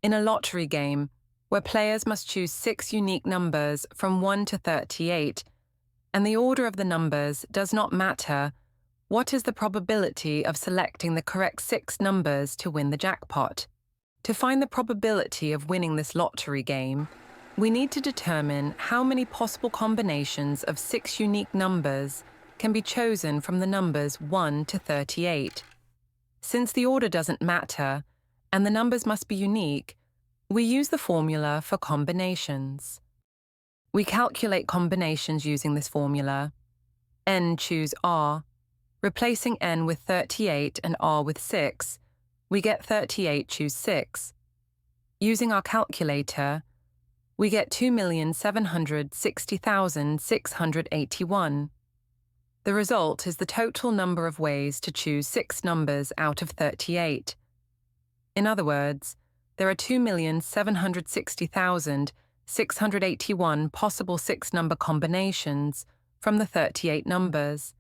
in a lottery game where players must choose 6 unique numbers from 1 to 38, and the order of the numbers does not matter, what is the probability of selecting the correct 6 numbers to win the jackpot? To find the probability of winning this lottery game, we need to determine how many possible combinations of 6 unique numbers can be chosen from the numbers 1 to 38. Since the order doesn't matter, and the numbers must be unique, we use the formula for combinations. We calculate combinations using this formula. N choose R. Replacing N with 38 and R with 6, we get 38 choose 6. Using our calculator, we get 2,760,681. The result is the total number of ways to choose 6 numbers out of 38. In other words, there are 2,760,681 possible 6-number combinations from the 38 numbers.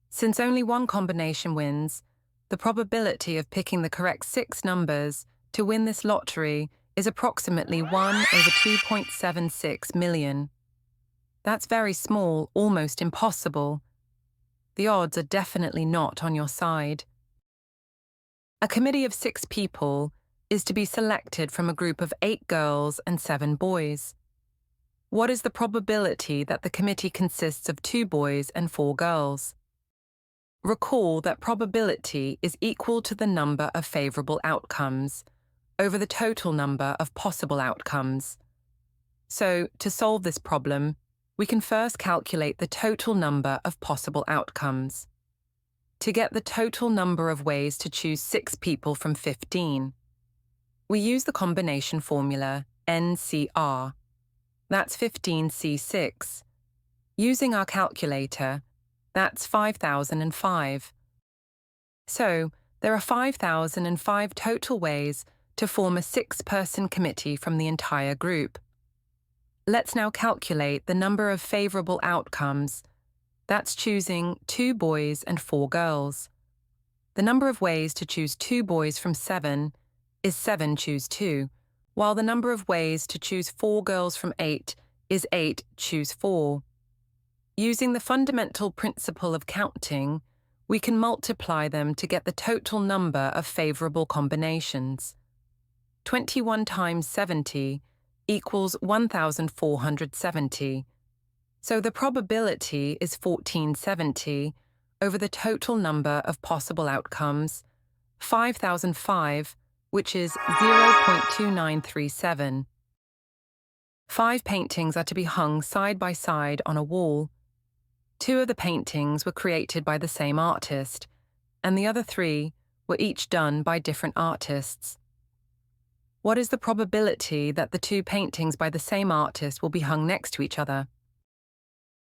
Since only one combination wins, the probability of picking the correct 6 numbers to win this lottery is approximately 1 over 2.76 million. That's very small, almost impossible. The odds are definitely not on your side. A committee of 6 people is to be selected from a group of 8 girls and 7 boys. What is the probability that the committee consists of 2 boys and 4 girls? Recall that probability is equal to the number of favorable outcomes over the total number of possible outcomes. So, to solve this problem, we can first calculate the total number of possible outcomes. To get the total number of ways to choose 6 people from 15, we use the combination formula NCR. That's 15C6. Using our calculator, that's 5,005. So, there are 5,005 total ways to form a 6-person committee from the entire group. Let's now calculate the number of favorable outcomes. That's choosing 2 boys and 4 girls. The number of ways to choose 2 boys from 7 is 7 choose 2, while the number of ways to choose 4 girls from 8 is 8 choose 4. Using the fundamental principle of counting, we can multiply them to get the total number of favorable combinations. 21 times 70 equals 1,470. So the probability is 1470 over the total number of possible outcomes, 5,005, which is 0.2937. 5 paintings are to be hung side by side on a wall. 2 of the paintings were created by the same artist, and the other 3 were each done by different artists. What is the probability that the 2 paintings by the same artist will be hung next to each other?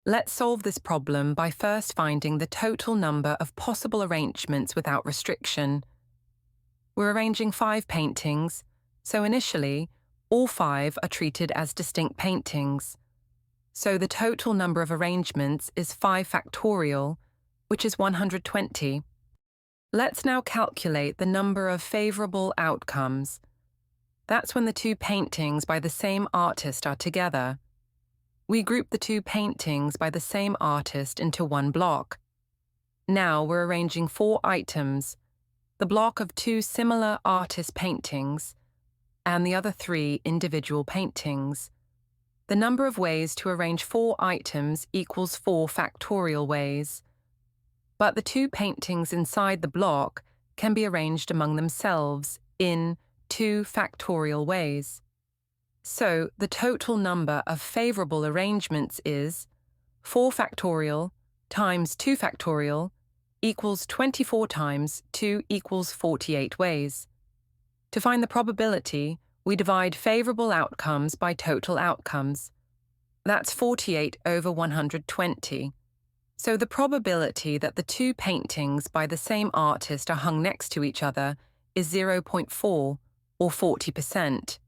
Let's solve this problem by first finding the total number of possible arrangements without restriction. We're arranging 5 paintings, so initially, all 5 are treated as distinct paintings. So the total number of arrangements is 5 factorial, which is 120. Let's now calculate the number of favorable outcomes. That's when the 2 paintings by the same artist are together. We group the 2 paintings by the same artist into one block. Now we're arranging 4 items, the block of 2 similar artist paintings, and the other 3 individual paintings. The number of ways to arrange 4 items equals 4 factorial ways. But the 2 paintings inside the block can be arranged among themselves in 2 factorial ways. So the total number of favorable arrangements is 4 factorial times 2 factorial equals 24 times 2 equals 48 ways. To find the probability, we divide favorable outcomes by total outcomes. That's 48 over 120. So the probability that the 2 paintings by the same artist are hung next to each other is 0.4, or 40%.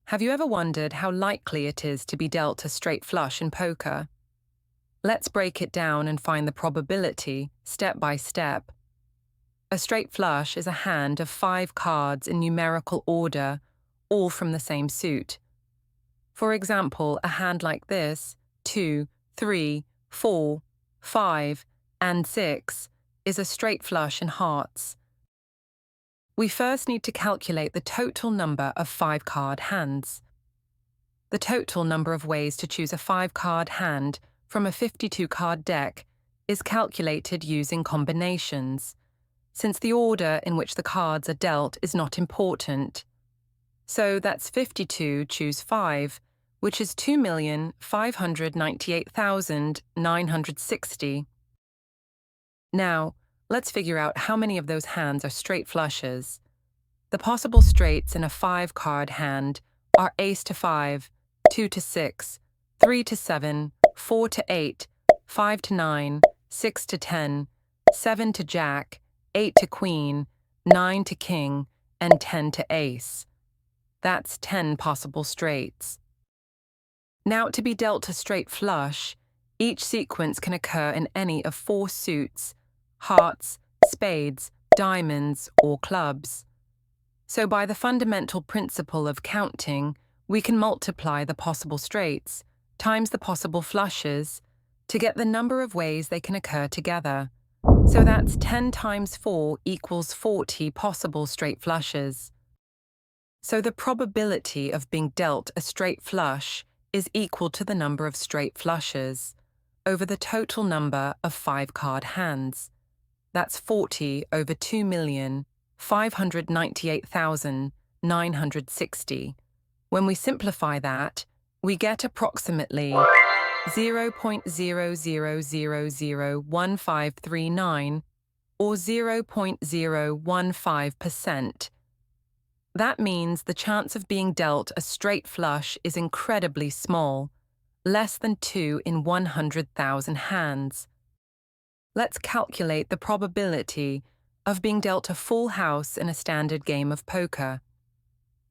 Have you ever wondered how likely it is to be dealt a straight flush in poker? Let's break it down and find the probability step by step. A straight flush is a hand of 5 cards in numerical order, all from the same suit. For example, a hand like this, 2, 3, 4, 5, and 6, is a straight flush in hearts. We first need to calculate the total number of 5-card hands. The total number of ways to choose a 5-card hand from a 52-card deck is calculated using combinations, since the order in which the cards are dealt is not important. So that's 52 choose 5, which is 2,598,960. Now, let's figure out how many of those hands are straight flushes. The possible straights in a 5-card hand are ace to 5, 2 to 6, 3 to 7, 4 to 8, 5 to 9, 6 to 10, 7 to jack, 8 to queen, 9 to king, and 10 to ace. That's 10 possible straights. Now, to be dealt a straight flush, each sequence can occur in any of 4 suits: hearts, spades, diamonds, or clubs. So by the fundamental principle of counting, we can multiply the possible straights times the possible flushes to get the number of ways they can occur together. So that's 10 times 4 equals 40 possible straight flushes. So the probability of being dealt a straight flush is equal to the number of straight flushes over the total number of 5-card hands. That's 40 over 2,598,960. When we simplify that, we get approximately 0.00001539, or 0.015%. That means the chance of being dealt a straight flush is incredibly small, less than 2 in 100,000 hands. Let's calculate the probability of being dealt a full house in a standard game of poker.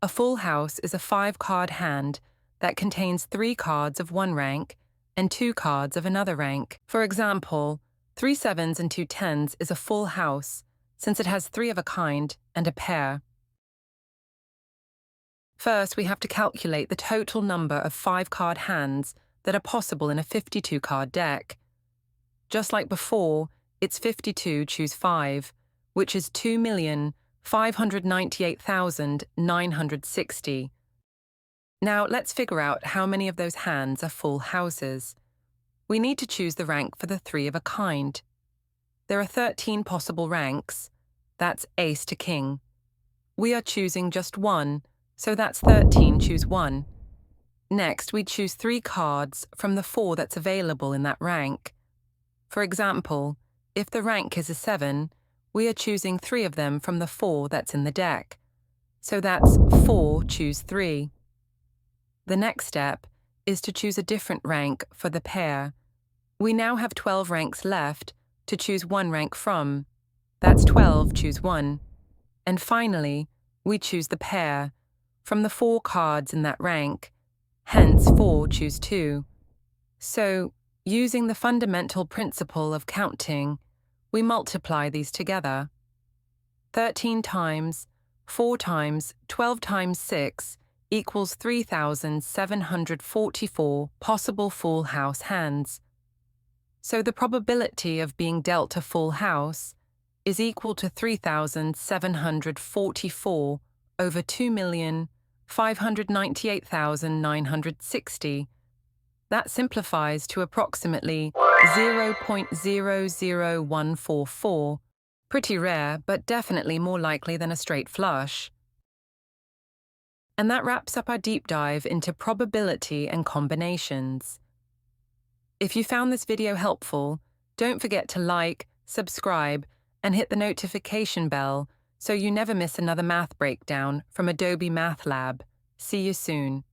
A full house is a 5-card hand that contains 3 cards of one rank and 2 cards of another rank. For example, 3 sevens and 2 tens is a full house, since it has 3 of a kind and a pair. First, we have to calculate the total number of 5-card hands that are possible in a 52-card deck. Just like before, it's 52 choose 5, which is 2,598,960. Now let's figure out how many of those hands are full houses. We need to choose the rank for the 3 of a kind. There are 13 possible ranks. That's ace to king. We are choosing just one, so that's 13 choose 1. Next, we choose 3 cards from the 4 that's available in that rank. For example, if the rank is a 7, we are choosing 3 of them from the 4 that's in the deck. So that's 4 choose 3. The next step is to choose a different rank for the pair. We now have 12 ranks left to choose 1 rank from. That's 12 choose 1. And finally, we choose the pair from the 4 cards in that rank, hence 4 choose 2. So, using the fundamental principle of counting, we multiply these together. 13 times 4 times 12 times 6 equals 3,744 possible full house hands. So the probability of being dealt a full house is equal to 3,744 over 2,598,960. That simplifies to approximately 0.00144. Pretty rare, but definitely more likely than a straight flush. And that wraps up our deep dive into probability and combinations. If you found this video helpful, don't forget to like, subscribe, and hit the notification bell so you never miss another math breakdown from Adobe Math Lab. See you soon.